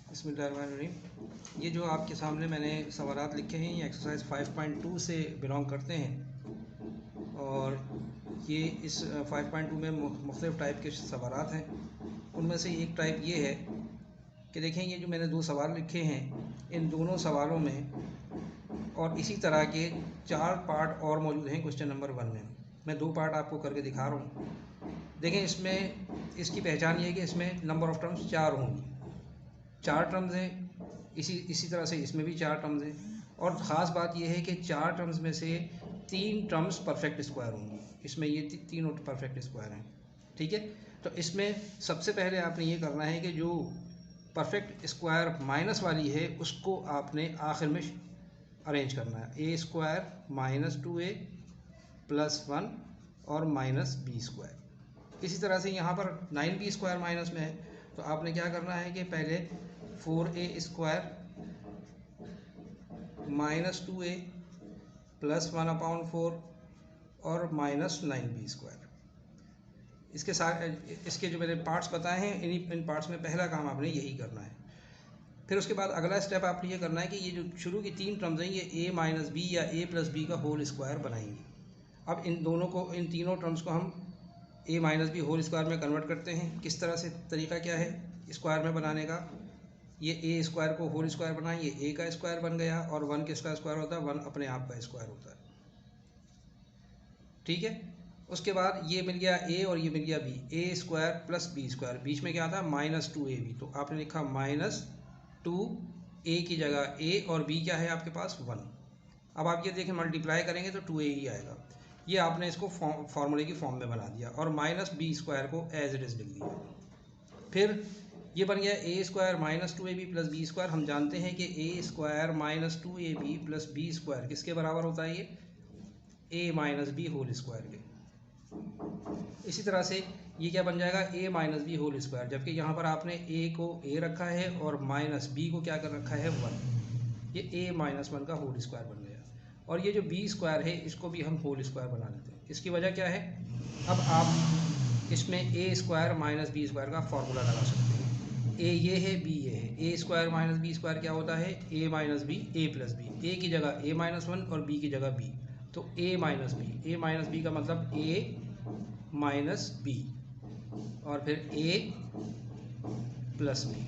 बिस्मिल्लाहिर्रहमानिर्रहीम। ये जो आपके सामने मैंने सवालात लिखे हैं ये एक्सरसाइज 5.2 से बिलोंग करते हैं और ये इस 5.2 में मुख्तलिफ़ टाइप के सवालात हैं। उनमें से एक टाइप ये है कि देखें, ये जो मैंने दो सवाल लिखे हैं इन दोनों सवालों में और इसी तरह के 4 पार्ट और मौजूद हैं क्वेश्चन नंबर 1 में। मैं 2 पार्ट आपको करके दिखा रहा हूँ। देखें, इसमें इसकी पहचान ये है कि इसमें नंबर ऑफ़ टर्म्स 4 होंगी। 4 टर्म्स हैं, इसी तरह से इसमें भी 4 टर्म्स हैं और ख़ास बात यह है कि 4 टर्म्स में से 3 टर्म्स परफेक्ट स्क्वायर होंगी। इसमें ये तीनों परफेक्ट स्क्वायर हैं, ठीक है। तो इसमें सबसे पहले आपने ये करना है कि जो परफेक्ट स्क्वायर माइनस वाली है उसको आपने आखिर में अरेंज करना है। ए स्क्वायर माइनस 2a प्लस 1 और माइनस बी स्क्वायर। इसी तरह से यहाँ पर 9b स्क्वायर माइनस में है, तो आपने क्या करना है कि पहले 4a square minus 2a plus 1/4 और माइनस 9b स्क्वायर। इसके साथ इसके जो मैंने पार्ट्स बताए हैं इन पार्ट्स में पहला काम आपने यही करना है। फिर उसके बाद अगला स्टेप आपने ये करना है कि ये जो शुरू की 3 टर्म्स हैं ये a माइनस बी या a प्लस बी का होल स्क्वायर बनाएंगी। अब इन तीनों टर्म्स को हम a minus b whole square में कन्वर्ट करते हैं। किस तरह से, तरीका क्या है स्क्वायर में बनाने का? ये a स्क्वायर को होल स्क्वायर बनाएं, ये a का स्क्वायर बन गया और 1 किसका स्क्वायर होता है? 1 अपने आप का स्क्वायर होता है, ठीक है। उसके बाद ये मिल गया a और ये मिल गया b, a square plus b square, बीच में क्या था? माइनस 2ab, तो आपने लिखा माइनस 2a की जगह a और b क्या है आपके पास? 1। अब आप ये देखें मल्टीप्लाई करेंगे तो 2a ही आएगा। ये आपने इसको फार्मूले की फॉर्म में बना दिया और माइनस बी स्क्वायर को एज इट इज़ लिख दिया। फिर ये बन गया a square minus 2ab plus b square. हम जानते हैं कि a square minus 2ab plus b square किसके बराबर होता है? ये a minus b whole square के। इसी तरह से ये क्या बन जाएगा? a minus b whole square, जबकि यहाँ पर आपने a को a रखा है और माइनस b को क्या कर रखा है? 1। ये a माइनस 1 का होल स्क्वायर बन गया। और ये जो b स्क्वायर है इसको भी हम होल स्क्वायर बना लेते हैं। इसकी वजह क्या है? अब आप इसमें a square minus b square का फॉर्मूला लगा सकते हैं। a ये है, b ये है। a square minus b square क्या होता है? a minus b, a plus b. a की जगह a माइनस 1 और b की जगह b, तो a माइनस बी का मतलब a माइनस बी और फिर a प्लस बी।